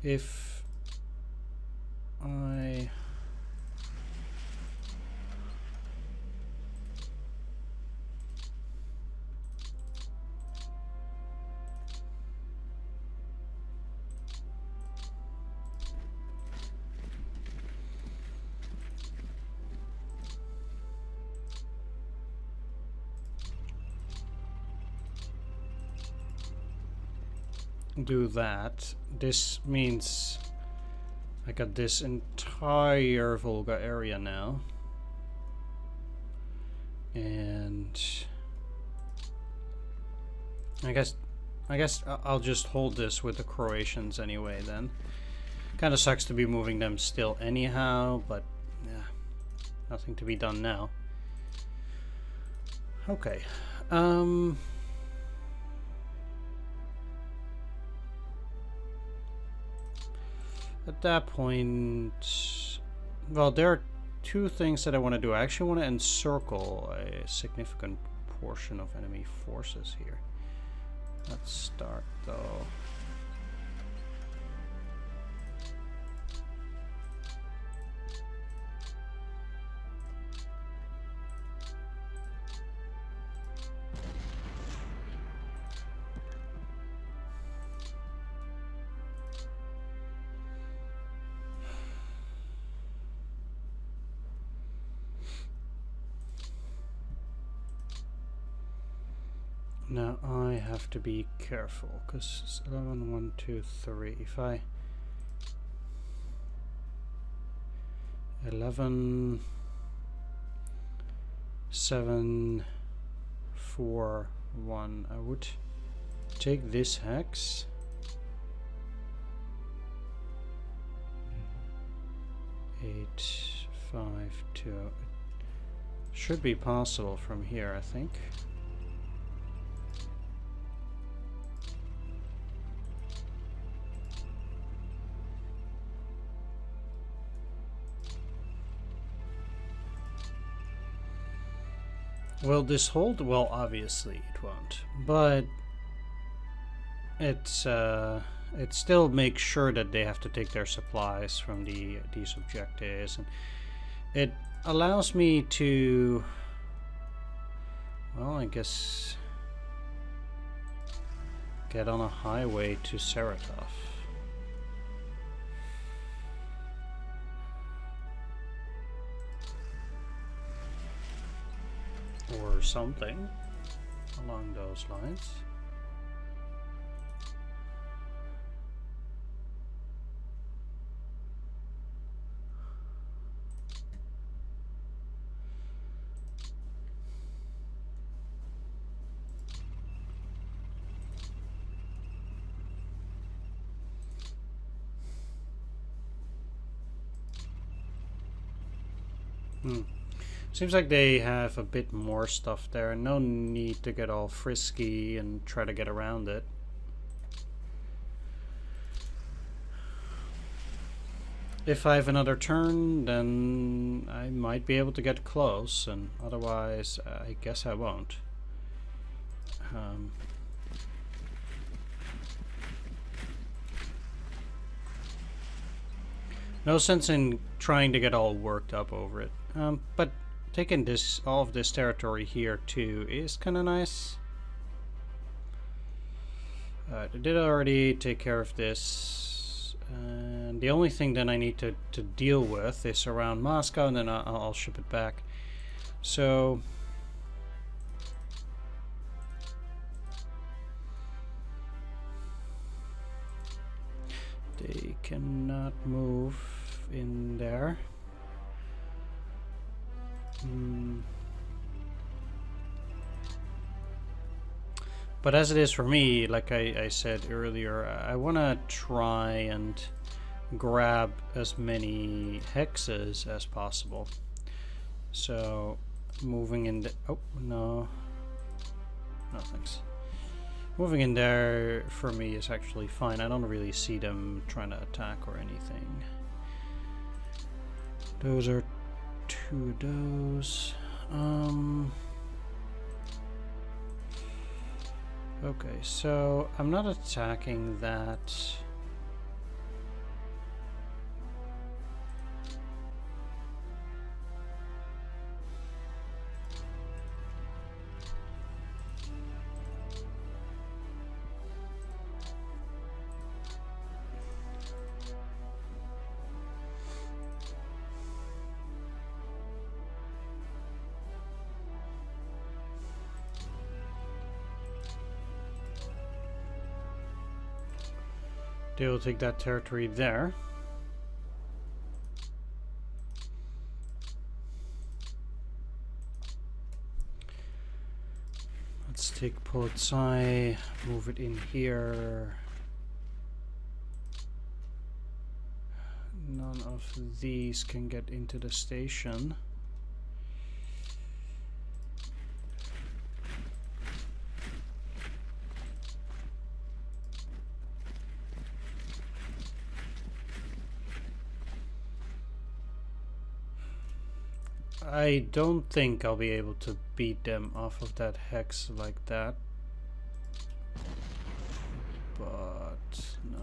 if I do that, this means I got this entire Volga area now, and I guess I'll just hold this with the Croatians anyway then. Kind of sucks to be moving them still anyhow, but yeah, nothing to be done now. Okay. At that point, well, there are two things that I want to do. I actually want to encircle a significant portion of enemy forces here. Let's start though. Now I have to be careful because it's 11, 1, 2, 3. If I 11, 7, 4, 1, I would take this hex. Eight, 5, 2. It should be possible from here, I think. Will this hold? Well, obviously it won't, but it's it still makes sure that they have to take their supplies from these objectives, and it allows me to, well, I guess get on a highway to Saratov. Or something along those lines. Seems like they have a bit more stuff there. No need to get all frisky and try to get around it. If I have another turn, then I might be able to get close, and otherwise I guess I won't. No sense in trying to get all worked up over it. But taking all of this territory here too is kind of nice. I did already take care of this, and the only thing then I need to deal with is around Moscow, and then I'll ship it back. So they cannot move in there. But as it is for me, like I said earlier, I want to try and grab as many hexes as possible. So moving in the, oh no thanks. Moving in there for me is actually fine. I don't really see them trying to attack or anything. Those are two of those. Okay, so I'm not attacking that. They will take that territory there. Let's take Politsai, move it in here. None of these can get into the station. I don't think I'll be able to beat them off of that hex like that. But no.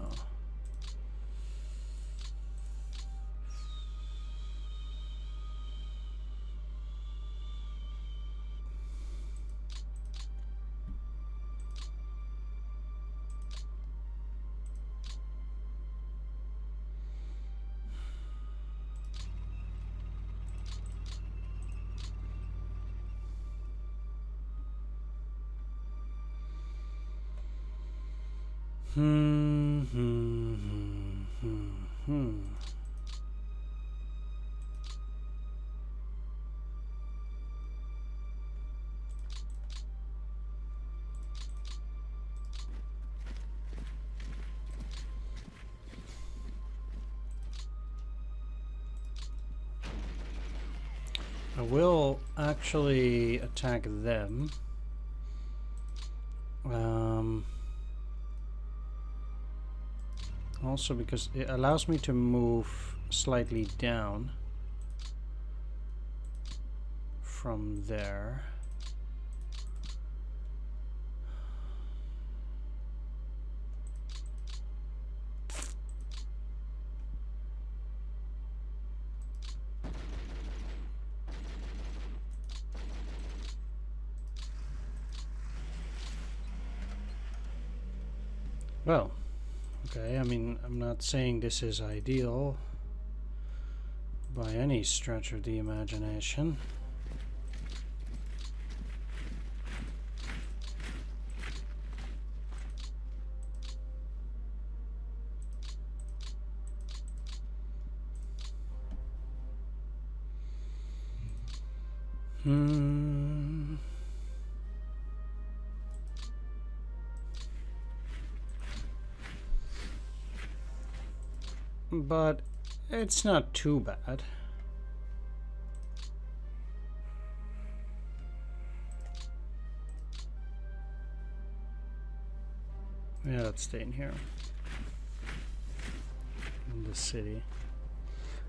I will actually attack them. Also because it allows me to move slightly down from there. Well, okay, I mean, I'm not saying this is ideal by any stretch of the imagination. But it's not too bad. Yeah, let's stay in here. In the city.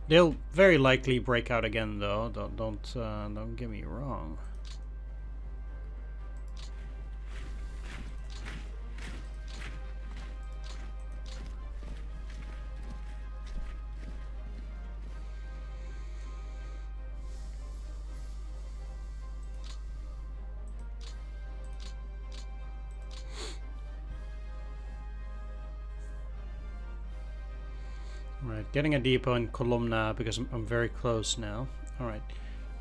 They'll very likely break out again, though. Don't get me wrong. Right, getting a depot in Kolomna because I'm very close now. Alright,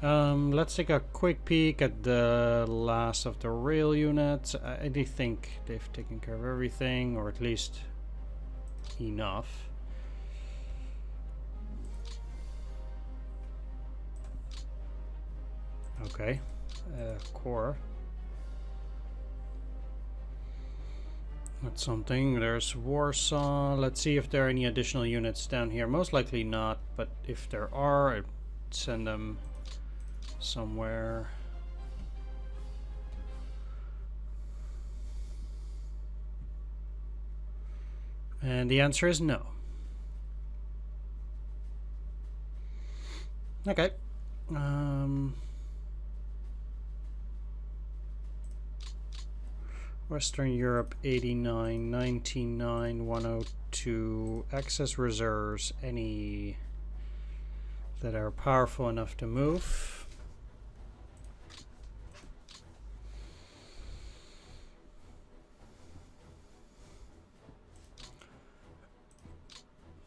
let's take a quick peek at the last of the rail units. I do think they've taken care of everything, or at least enough. Okay, core. That's something. There's Warsaw. Let's see if there are any additional units down here. Most likely not, but if there are, I'd send them somewhere. And the answer is no. Okay. Western Europe 89, 99, 102. Excess reserves, any that are powerful enough to move.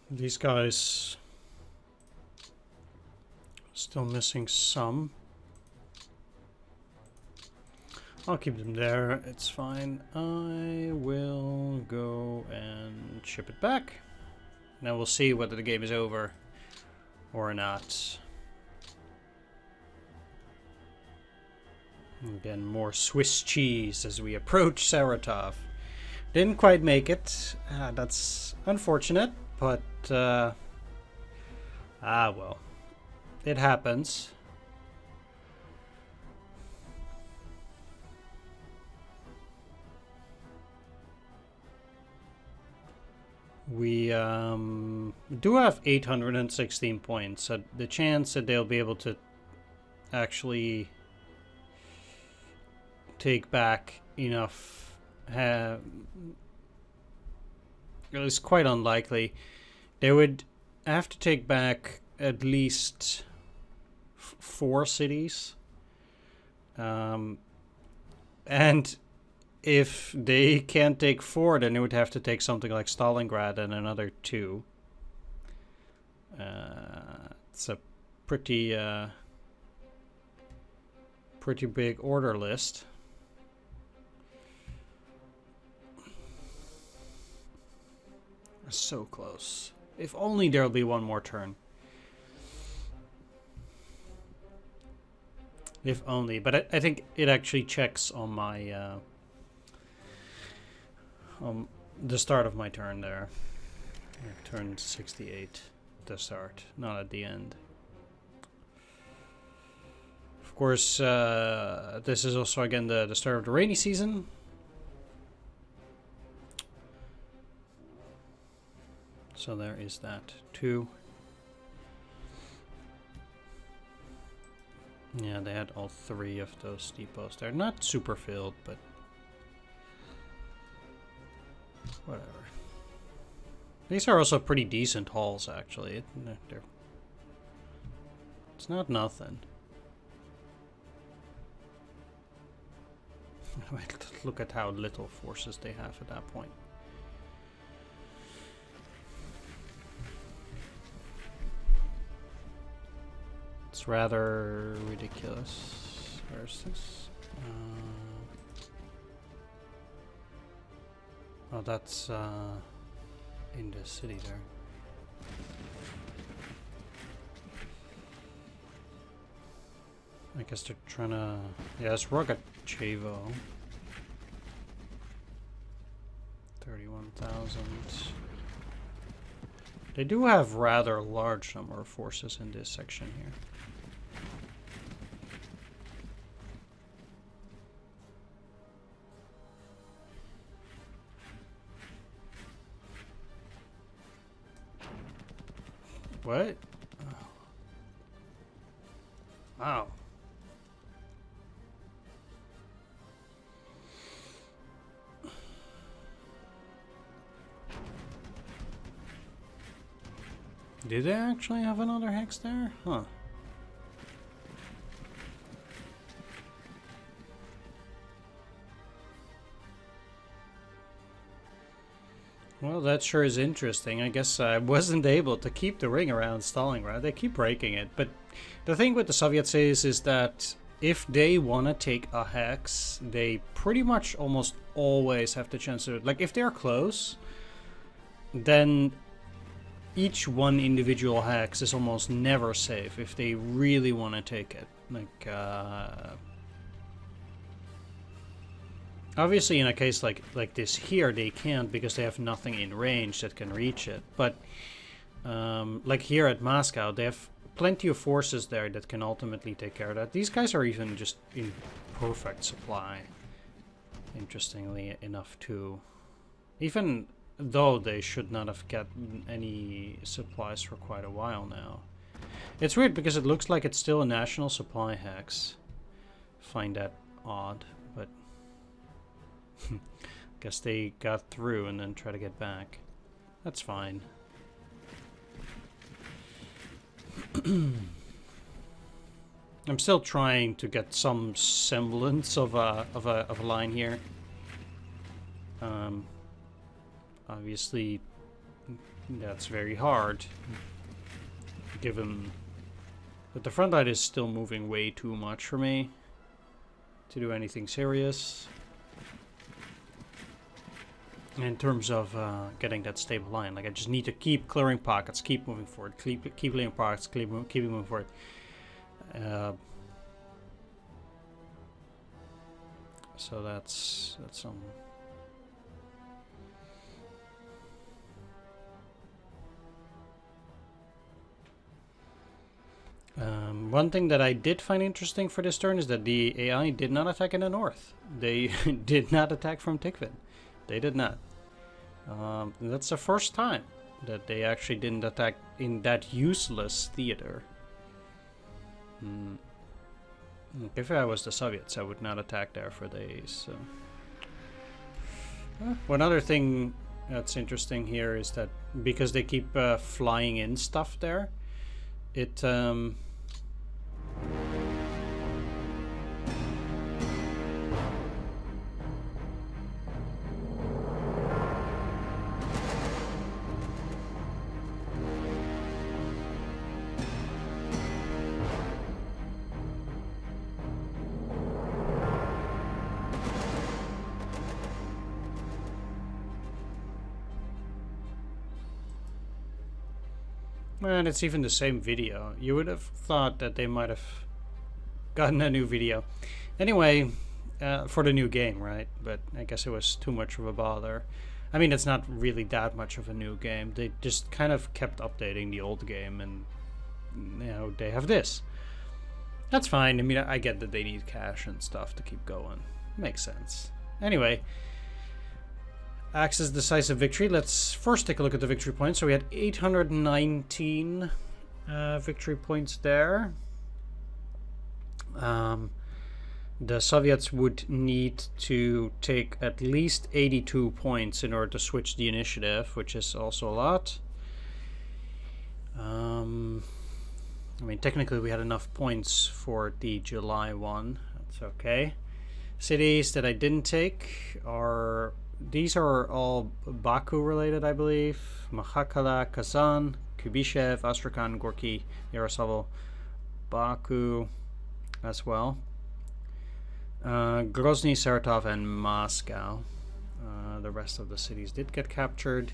These guys still missing some. I'll keep them there, it's fine. I will go and and ship it back. Now we'll see whether the game is over or not. Again, more Swiss cheese as we approach Saratov. Didn't quite make it. That's unfortunate, but well, it happens. We do have 816 points, so the chance that they'll be able to actually take back enough is quite unlikely. They would have to take back at least 4 cities, and if they can't take 4, then they would have to take something like Stalingrad and another 2. It's a pretty big order list. So close. If only there'll be one more turn. If only. But I think it actually checks on my the start of my turn there. Turn 68 to start, not at the end. Of course, this is also again the start of the rainy season. So there is that too. Yeah, they had all 3 of those depots. They're not super filled, but whatever. These are also pretty decent hauls, actually. It's not nothing. Look at how little forces they have at that point. It's rather ridiculous. Where's this? Oh, that's in the city there. I guess they're trying to... Yeah, it's Rogachevo. 31,000. They do have rather large number of forces in this section here. What? Oh. Wow. Did they actually have another hex there? Huh. Well, that sure is interesting. I guess I wasn't able to keep the ring around Stalingrad. They keep breaking it. But the thing with the Soviets is that if they want to take a hex, they pretty much almost always have the chance to... Like, if they're close, then each one individual hex is almost never safe if they really want to take it. Like, obviously, in a case like this here, they can't because they have nothing in range that can reach it. But like here at Moscow, they have plenty of forces there that can ultimately take care of that. These guys are even just in perfect supply, interestingly enough, too. Even though they should not have gotten any supplies for quite a while now. It's weird because it looks like it's still a national supply hex. Find that odd, but... Guess they got through and then try to get back. That's fine. I'm still trying to get some semblance of a line here. Obviously, that's very hard, given that the front line is still moving way too much for me to do anything serious. in terms of getting that stable line. Like I just need to keep clearing pockets, keep moving forward, keep clearing pockets, keep moving forward. So that's some. One thing that I did find interesting for this turn is that the AI did not attack in the north. They did not attack from Tikvin. They did not. That's the first time that they actually didn't attack in that useless theater. If I was the Soviets, I would not attack there for days. So. One other thing that's interesting here is that because they keep flying in stuff there, it and it's even the same video. You would have thought that they might have gotten a new video. Anyway, for the new game, right? But I guess it was too much of a bother. I mean, it's not really that much of a new game. They just kind of kept updating the old game, and now they have this. That's fine. I mean, I get that they need cash and stuff to keep going. Makes sense. Anyway, Axis decisive victory. Let's first take a look at the victory points. So we had 819 victory points there. The Soviets would need to take at least 82 points in order to switch the initiative, which is also a lot. I mean, technically we had enough points for the July one. That's okay. Cities that I didn't take are... These are all Baku related, I believe. Makhachkala, Kazan, Kubyshev, Astrakhan, Gorky, Yaroslavl, Baku as well. Grozny, Saratov, and Moscow. The rest of the cities did get captured.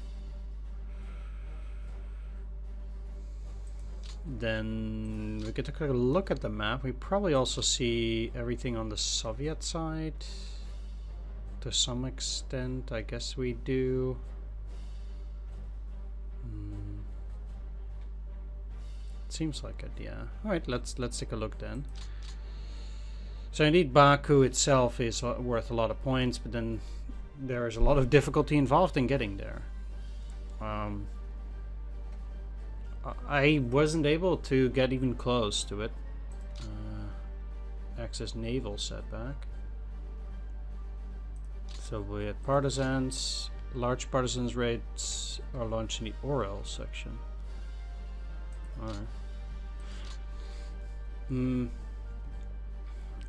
Then we get to take a look at the map. We probably also see everything on the Soviet side. To some extent, I guess we do. It seems like it, yeah. Alright, let's take a look then. So indeed, Baku itself is worth a lot of points, but then there is a lot of difficulty involved in getting there. I wasn't able to get even close to it. Axis naval setback. So we had partisans, large partisans raids are launched in the Orel section. Alright.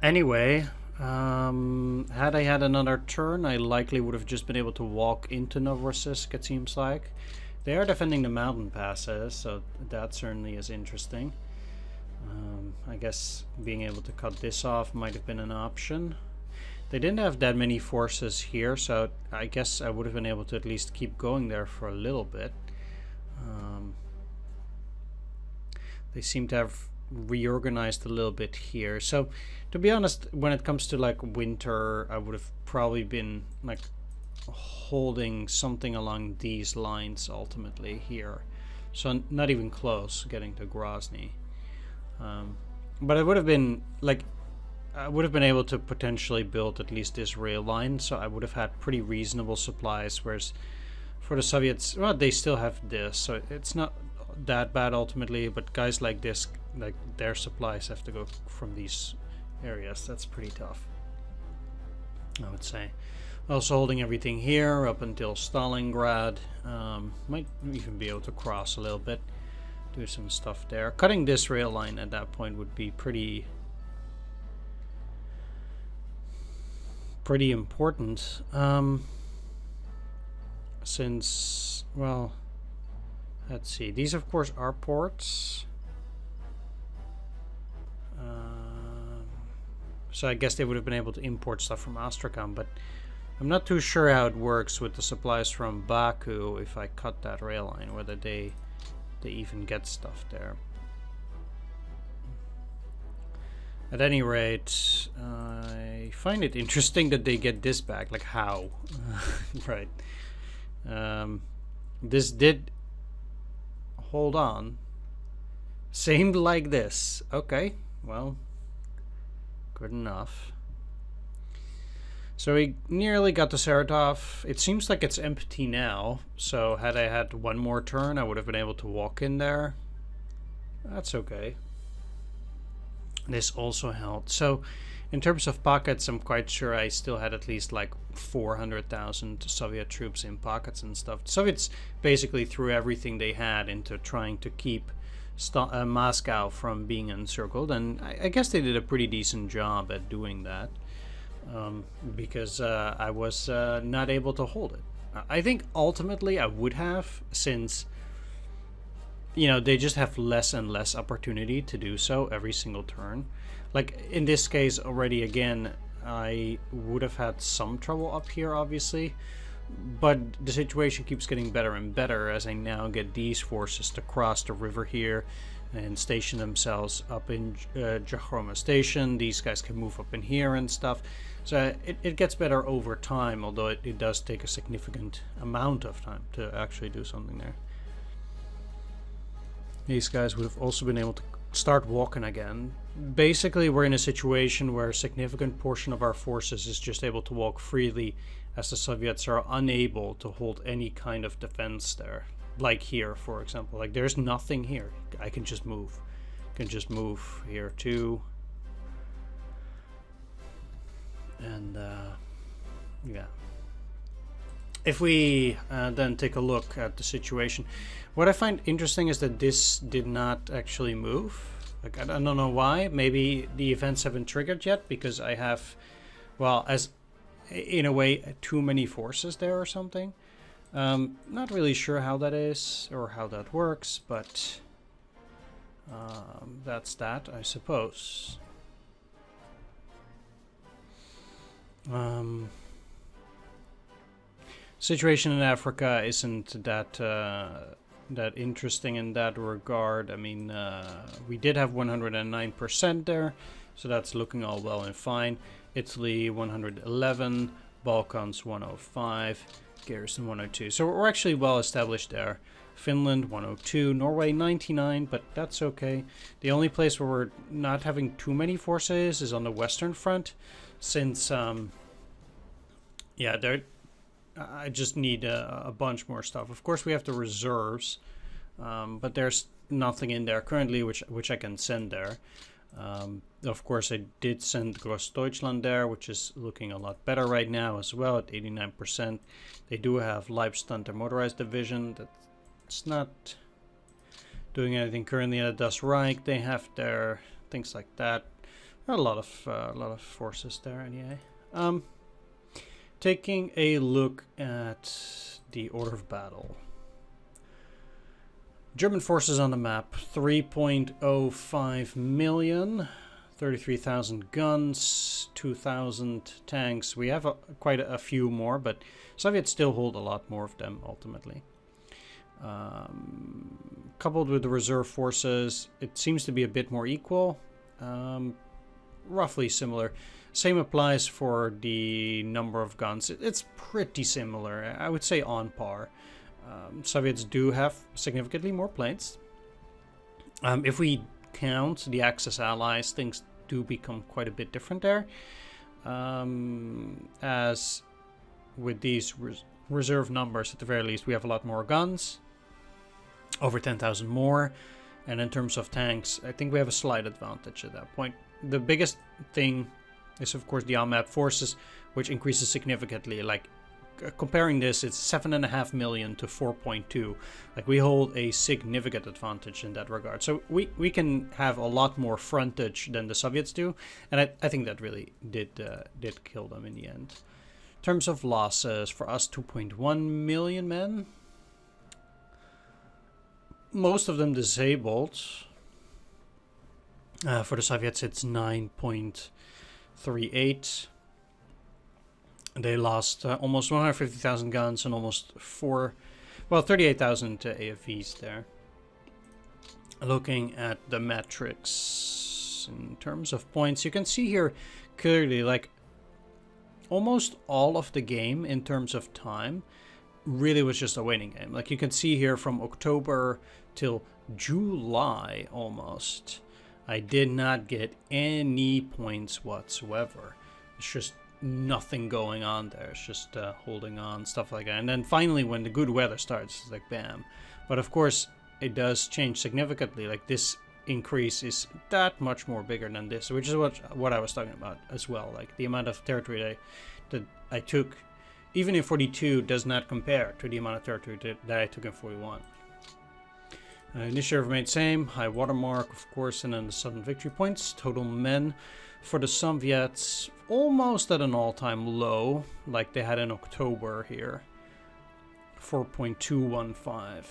Anyway, had I had another turn, I likely would have just been able to walk into Novorossiysk, it seems like. They are defending the mountain passes, so that certainly is interesting. I guess being able to cut this off might have been an option. They didn't have that many forces here, so I guess I would have been able to at least keep going there for a little bit. They seem to have reorganized a little bit here. So, to be honest, when it comes to like winter, I would have probably been like holding something along these lines ultimately here. So not even close getting to Grozny. But it would have been like... I would have been able to potentially build at least this rail line, so I would have had pretty reasonable supplies, whereas for the Soviets, well, they still have this, so it's not that bad ultimately, but guys like this, like their supplies have to go from these areas. That's pretty tough, I would say. Also holding everything here up until Stalingrad. Might even be able to cross a little bit, do some stuff there. Cutting this rail line at that point would be pretty important, since, well, let's see, these of course are ports, so I guess they would have been able to import stuff from Astrakhan, but I'm not too sure how it works with the supplies from Baku if I cut that rail line, whether they even get stuff there. At any rate, I find it interesting that they get this back. Like, how? Right. This did... Hold on. Seemed like this. Okay, well, good enough. So we nearly got to Saratov. It seems like it's empty now. So had I had one more turn, I would have been able to walk in there. That's okay. This also held. So in terms of pockets, I'm quite sure I still had at least like 400,000 Soviet troops in pockets and stuff. The Soviets basically threw everything they had into trying to keep Moscow from being encircled, and I guess they did a pretty decent job at doing that. Because I was not able to hold it. I think ultimately I would have, since they just have less and less opportunity to do so every single turn. Like in this case already, again, I would have had some trouble up here, obviously, but the situation keeps getting better and better as I now get these forces to cross the river here and station themselves up in Jakhroma Station. These guys can move up in here and stuff. So it gets better over time, although it does take a significant amount of time to actually do something there. These guys would have also been able to start walking again. Basically, we're in a situation where a significant portion of our forces is just able to walk freely, as the Soviets are unable to hold any kind of defense there. Like here, for example. Like, there's nothing here. I can just move. I can just move here too. And yeah. If we then take a look at the situation, what I find interesting is that this did not actually move. Like, I don't know why. Maybe the events haven't triggered yet because I have, well, as in a way, too many forces there or something. Not really sure how that is or how that works, but that's that, I suppose. Situation in Africa isn't that interesting in that regard. I mean, we did have 109% there, so that's looking all well and fine. Italy 111, Balkans 105, Garrison 102. So we're actually well established there. Finland 102, Norway 99, but that's okay. The only place where we're not having too many forces is on the Western Front, since yeah, I just need a bunch more stuff. Of course, we have the reserves, but there's nothing in there currently which I can send there. Of course, I did send Großdeutschland there, which is looking a lot better right now as well at 89%. They do have Leibstand, their motorized division. That's not doing anything currently. At Das Reich, they have their things like that. There are a lot of forces there anyway. Taking a look at the order of battle. German forces on the map, 3.05 million, 33,000 guns, 2,000 tanks. We have quite a few more, but Soviets still hold a lot more of them ultimately. Coupled with the reserve forces, it seems to be a bit more equal, roughly similar. Same applies for the number of guns. It's pretty similar, I would say on par. Soviets do have significantly more planes. If we count the Axis allies, things do become quite a bit different there. As with these reserve numbers, at the very least, we have a lot more guns, over 10,000 more. And in terms of tanks, I think we have a slight advantage at that point. The biggest thing is, of course, the on-map forces, which increases significantly. Like, comparing this, it's 7.5 million to 4.2. Like, we hold a significant advantage in that regard. So we can have a lot more frontage than the Soviets do, and I think that really did kill them in the end. In terms of losses, for us, 2.1 million men. Most of them disabled. For the Soviets, it's 9.38. They lost almost 150,000 guns and almost 38,000 AFVs there. Looking at the metrics in terms of points, you can see here clearly, like, almost all of the game in terms of time really was just a waiting game. Like, you can see here from October till July almost, I did not get any points whatsoever. It's just nothing going on there. It's just holding on, stuff like that. And then finally, when the good weather starts, it's like bam. But of course, it does change significantly. Like, this increase is that much more bigger than this, which is what I was talking about as well. Like, the amount of territory that I took, even in 42, does not compare to the amount of territory that I took in 41. Initiative remained same, high watermark, of course, and then the sudden victory points. Total men for the Soviets almost at an all-time low, like they had in October here, 4.215.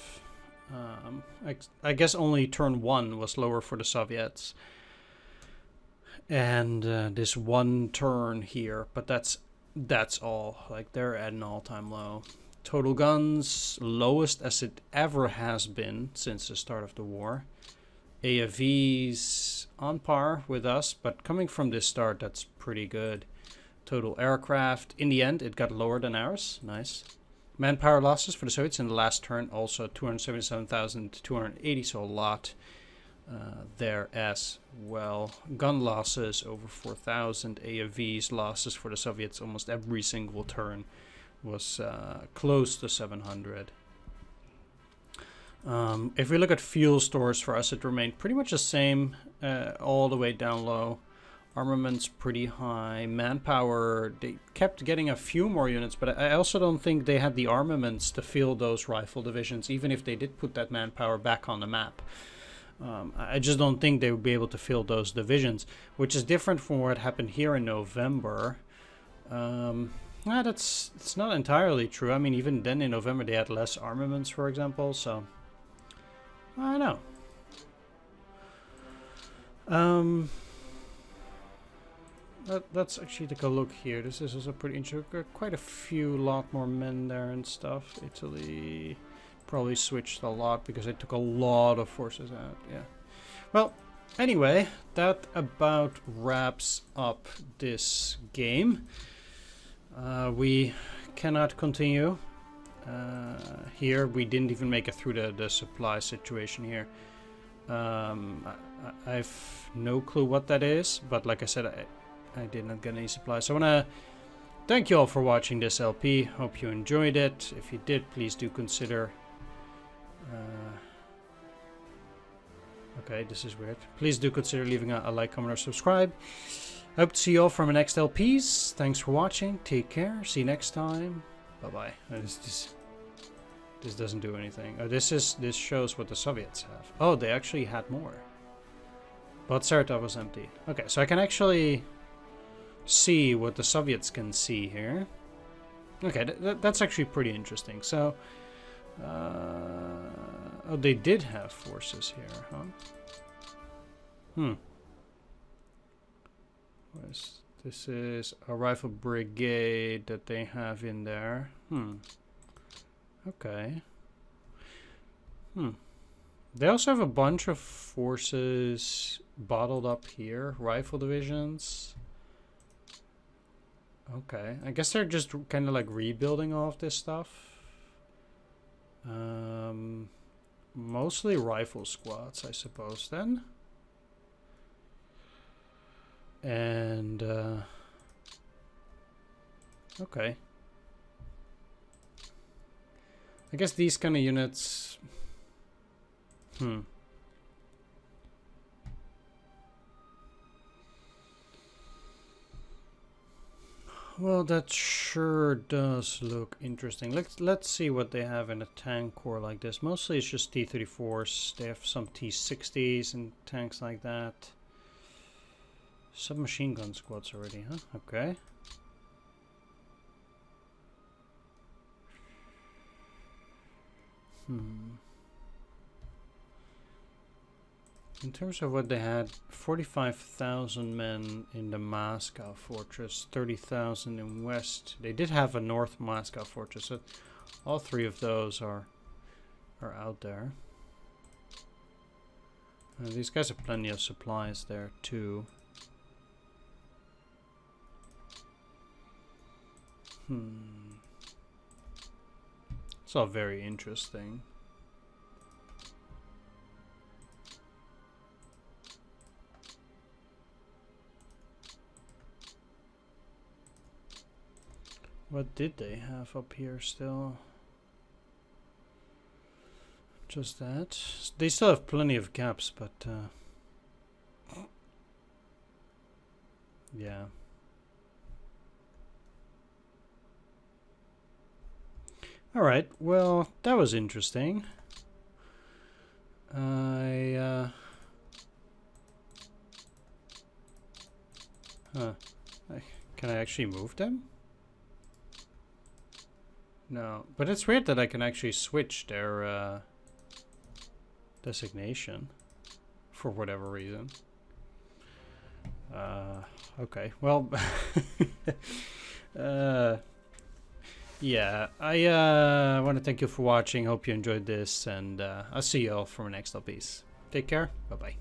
I guess only turn 1 was lower for the Soviets, and this one turn here, but that's all. Like, they're at an all-time low. Total guns, lowest as it ever has been since the start of the war. AFVs on par with us, but coming from this start, that's pretty good. Total aircraft, in the end, it got lower than ours. Nice. Manpower losses for the Soviets in the last turn, also 277,280, so a lot there as well. Gun losses over 4,000. AFVs losses for the Soviets, almost every single turn was close to 700. If we look at fuel stores for us, it remained pretty much the same all the way down low. Armaments pretty high. Manpower, they kept getting a few more units, but I also don't think they had the armaments to fill those rifle divisions, even if they did put that manpower back on the map. I just don't think they would be able to fill those divisions, which is different from what happened here in November. It's not entirely true. I mean, even then in November they had less armaments, for example, so I don't know. Let's actually take a look here. This is also pretty interesting. Quite a lot more men there and stuff. Italy probably switched a lot because they took a lot of forces out. Yeah. Well, anyway, that about wraps up this game. We cannot continue here. We didn't even make it through the supply situation here. I've no clue what that is, but like I said, I did not get any supplies. So I want to thank you all for watching this LP. Hope you enjoyed it. If you did, please do consider... okay, this is weird. Please do consider leaving a like, comment, or subscribe. Hope to see you all from the next LPs. Thanks for watching. Take care. See you next time. Bye-bye. This doesn't do anything. Oh, this shows what the Soviets have. Oh, they actually had more. But Saratov was empty. Okay, so I can actually see what the Soviets can see here. Okay, that's actually pretty interesting. So, oh, they did have forces here, huh? This is a rifle brigade that they have in there. Okay. They also have a bunch of forces bottled up here. Rifle divisions. Okay. I guess they're just kind of like rebuilding all of this stuff. Mostly rifle squads, I suppose, then. And, okay. I guess these kind of units... Well, that sure does look interesting. Let's see what they have in a tank corps like this. Mostly it's just T-34s. They have some T-60s and tanks like that. Submachine gun squads already, huh? Okay. In terms of what they had, 45,000 men in the Moscow fortress, 30,000 in west. They did have a north Moscow fortress, so all three of those are out there. These guys have plenty of supplies there too. It's all very interesting. What did they have up here still? Just that. They still have plenty of gaps, but yeah. Alright, well, that was interesting. Can I actually move them? No, but it's weird that I can actually switch their designation for whatever reason. Okay, well, yeah, I want to thank you for watching. Hope you enjoyed this, and I'll see you all for my next LPs. Take care. Bye bye.